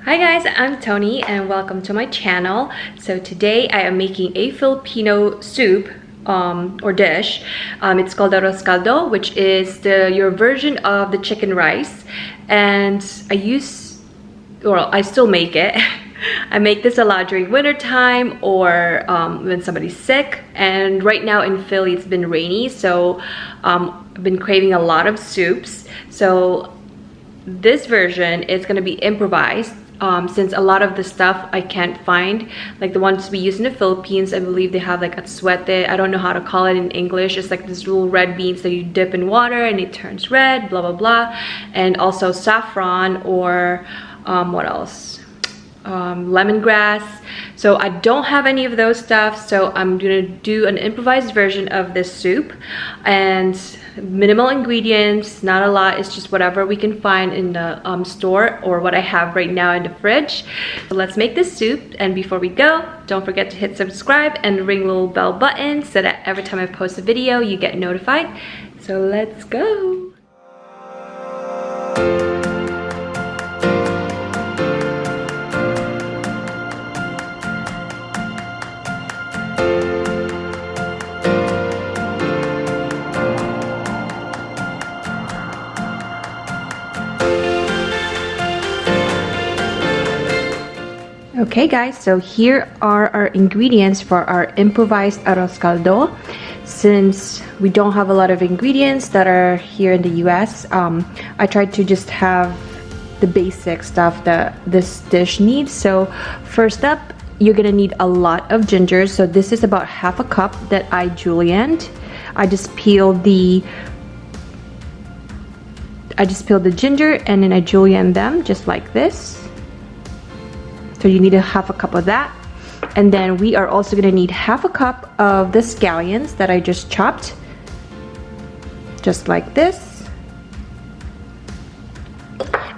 Hi guys, I'm Toni and welcome to my channel. So today I am making a Filipino soup or dish. It's called ARROZ CALDO, which is your version of the chicken rice. And I still make it. I make this a lot during winter time or when somebody's sick. And right now in Philly it's been rainy, so I've been craving a lot of soups. So this version is going to be improvised since a lot of the stuff I can't find, like the ones we use in the Philippines. I believe they have like atsuete. I don't know how to call it in English. It's like this little red beans that you dip in water and it turns red, blah blah blah. And also saffron or what else, lemongrass. So I don't have any of those stuff, so I'm gonna do an improvised version of this soup. And minimal ingredients, not a lot. It's just whatever we can find in the store or what I have right now in the fridge. So let's make this soup. And before we go, don't forget to hit subscribe and ring the little bell button so that every time I post a video you get notified. So let's go. Okay guys, so here are our ingredients for our improvised arroz caldo. Since we don't have a lot of ingredients that are here in the US, I tried to just have the basic stuff that this dish needs. So first up, you're gonna need a lot of ginger. So this is about half a cup that I julienned. I just peeled the ginger and then I julienne them just like this. So you need a half a cup of that. And then we are also gonna need half a cup of the scallions that I just chopped, just like this.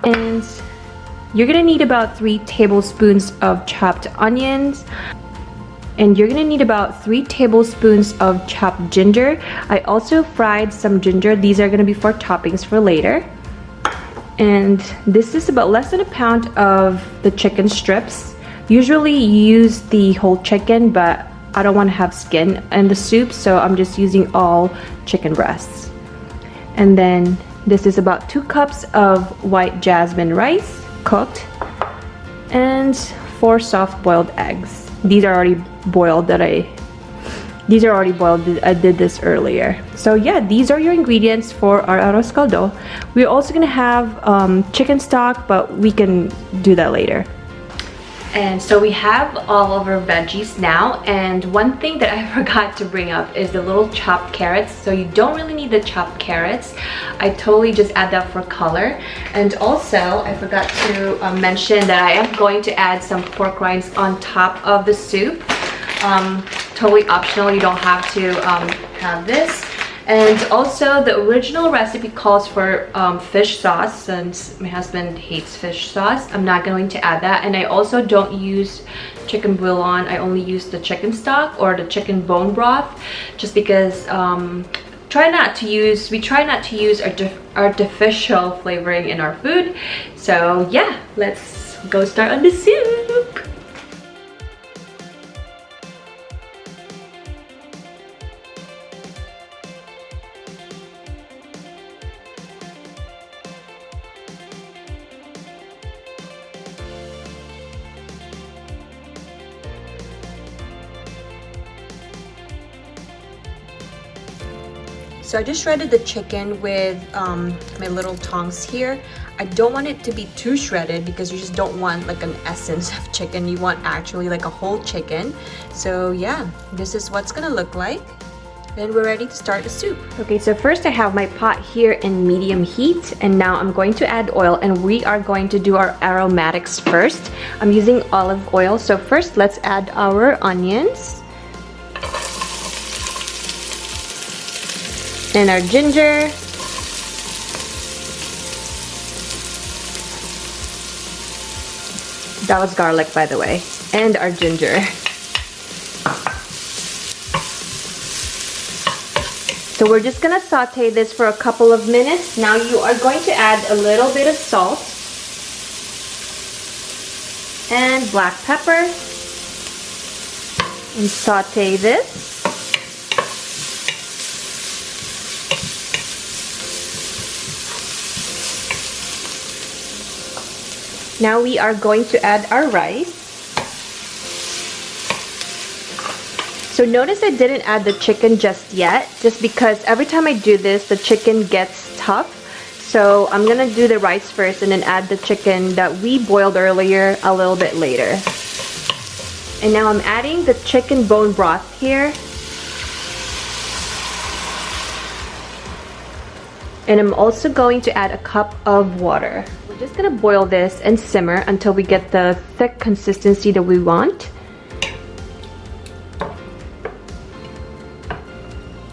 And you're gonna need about 3 tablespoons of chopped onions. And you're gonna need about 3 tablespoons of chopped ginger. I also fried some ginger. These are gonna be for toppings for later. And this is about less than a pound of the chicken strips. Usually you use the whole chicken, but I don't want to have skin in the soup, so I'm just using all chicken breasts. And then this is about 2 cups of white jasmine rice, cooked, and 4 soft boiled eggs. These are already boiled I did this earlier. So yeah, these are your ingredients for our arroz caldo. We're also gonna have chicken stock, but we can do that later. And so we have all of our veggies now, and one thing that I forgot to bring up is the little chopped carrots. So you don't really need the chopped carrots. I totally just add that for color. And also I forgot to mention that I am going to add some pork rinds on top of the soup. Totally optional, you don't have to have this. And also the original recipe calls for fish sauce. Since my husband hates fish sauce, I'm not going to add that. And I also don't use chicken bouillon. I only use the chicken stock or the chicken bone broth, just because we try not to use artificial flavoring in our food. So yeah, let's go start on the soup. So I just shredded the chicken with my little tongs here. I don't want it to be too shredded because you just don't want like an essence of chicken. You want actually like a whole chicken. So yeah, this is what's gonna look like. Then we're ready to start the soup. Okay, so first I have my pot here in medium heat, and now I'm going to add oil, and we are going to do our aromatics first. I'm using olive oil. So first let's add our onions. And our ginger. That was garlic, by the way. And our ginger. So we're just gonna saute this for a couple of minutes. Now you are going to add a little bit of salt. and black pepper, and saute this. Now we are going to add our rice. So notice I didn't add the chicken just yet, just because every time I do this, the chicken gets tough. So I'm gonna do the rice first and then add the chicken that we boiled earlier a little bit later. And now I'm adding the chicken bone broth here. And I'm also going to add a cup of water. We're just gonna boil this and simmer until we get the thick consistency that we want.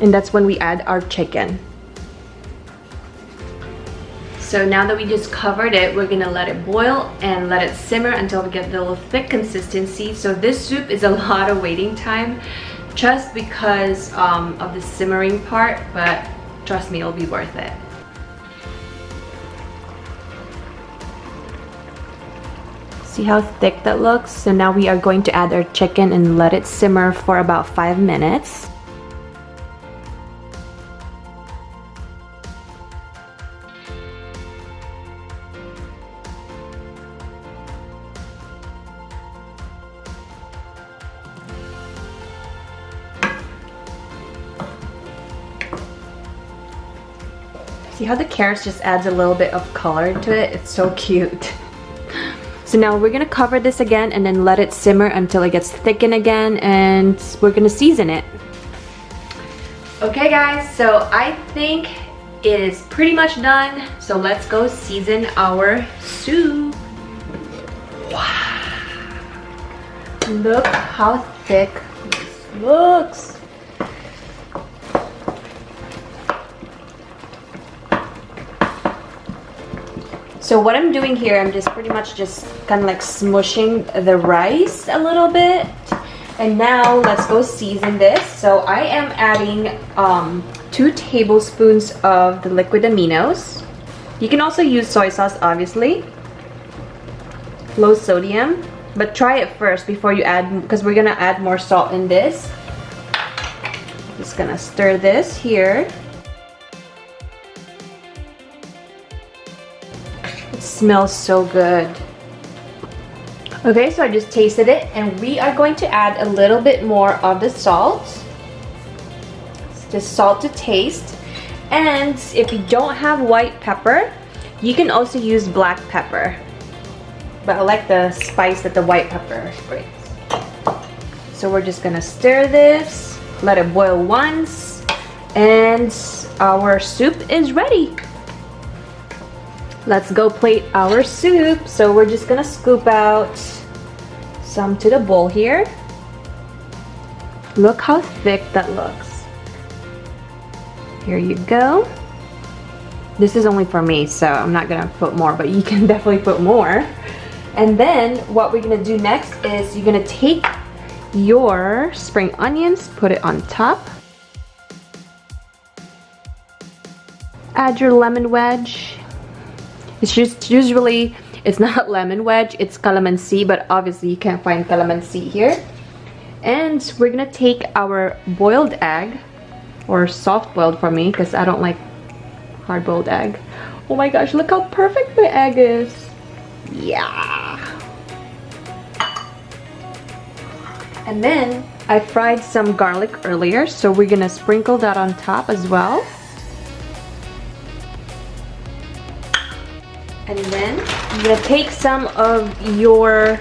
And that's when we add our chicken. So now that we just covered it, we're gonna let it boil and let it simmer until we get the little thick consistency. So this soup is a lot of waiting time just because of the simmering part, but trust me, it'll be worth it. See how thick that looks? So now we are going to add our chicken and let it simmer for about 5 minutes. See how the carrots just adds a little bit of color to it? It's so cute. So now we're gonna cover this again and then let it simmer until it gets thickened again, and we're gonna season it. Okay guys, so I think it is pretty much done. So let's go season our soup. Wow. Look how thick this looks. So what I'm doing here, I'm just pretty much just kind of like smushing the rice a little bit. And now let's go season this. So I am adding 2 tablespoons of the liquid aminos. You can also use soy sauce, obviously. Low sodium, but try it first before you add, because we're gonna add more salt in this. Just gonna stir this here. Smells so good. Okay, so I just tasted it and we are going to add a little bit more of the salt. It's just salt to taste. And if you don't have white pepper, you can also use black pepper. But I like the spice that the white pepper brings. So we're just gonna stir this, let it boil once, and our soup is ready. Let's go plate our soup. So we're just gonna scoop out some to the bowl here. Look how thick that looks. Here you go. This is only for me, so I'm not gonna put more, but you can definitely put more. And then what we're gonna do next is you're gonna take your spring onions, put it on top. Add your lemon wedge. It's just usually, it's not lemon wedge, it's calamansi, but obviously you can't find calamansi here. And we're gonna take our boiled egg, or soft boiled for me, because I don't like hard boiled egg. Oh my gosh, look how perfect my egg is. Yeah. And then I fried some garlic earlier, so we're gonna sprinkle that on top as well. And then you're gonna take some of your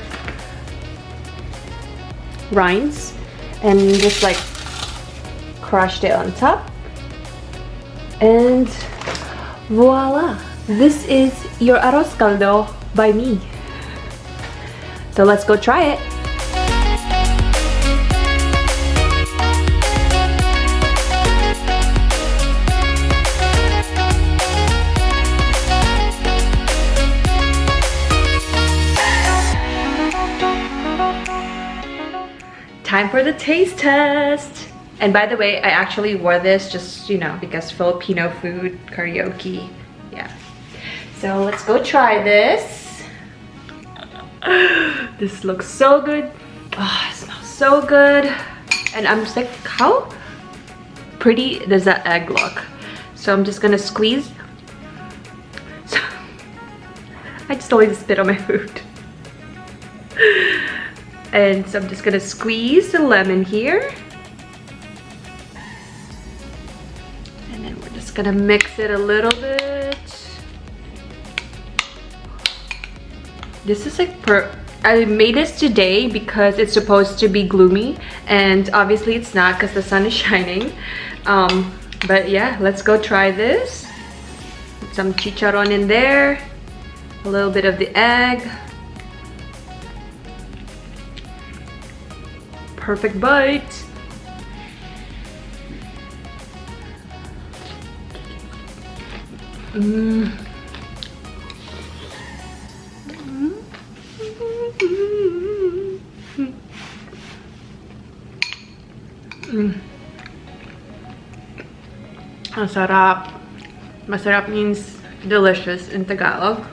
rinds and just like crushed it on top. And voila! This is your arroz caldo by me. So let's go try it. Time for the taste test. And by the way, I actually wore this just, you know, because Filipino food, karaoke, yeah. So let's go try this. This looks so good. Oh, it smells so good. And I'm just like, how pretty does that egg look? So I'm just gonna squeeze. So, I just always spit on my food. And so I'm just gonna squeeze the lemon here. And then we're just gonna mix it a little bit. This is like I made this today because it's supposed to be gloomy, and obviously it's not because the sun is shining. But yeah, let's go try this. Put some chicharron in there, a little bit of the egg. Perfect bite. Masarap. Masarap means delicious in Tagalog.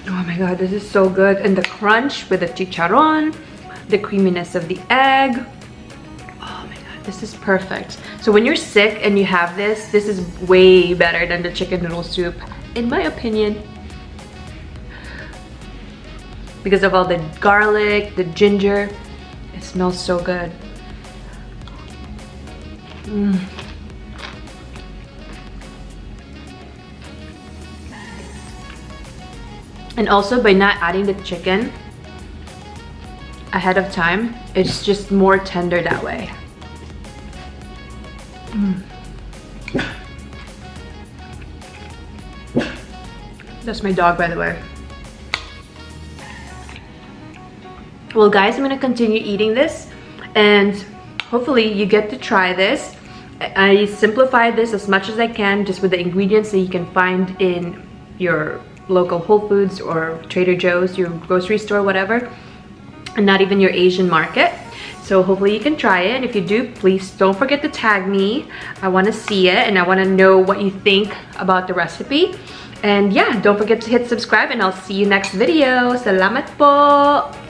Oh my god, this is so good. And the crunch with the chicharron, the creaminess of the egg. Oh my god, this is perfect. So when you're sick and you have this is way better than the chicken noodle soup, in my opinion. Because of all the garlic, the ginger. It smells so good. And also, by not adding the chicken ahead of time, it's just more tender that way. That's my dog, by the way. Well guys, I'm gonna continue eating this, and hopefully you get to try this. I simplified this as much as I can, just with the ingredients that you can find in your local Whole Foods or Trader Joe's, your grocery store, whatever, and not even your Asian market. So hopefully you can try it, and if you do, please don't forget to tag me. I want to see it, and I want to know what you think about the recipe. And yeah, don't forget to hit subscribe, and I'll see you next video. Salamat po!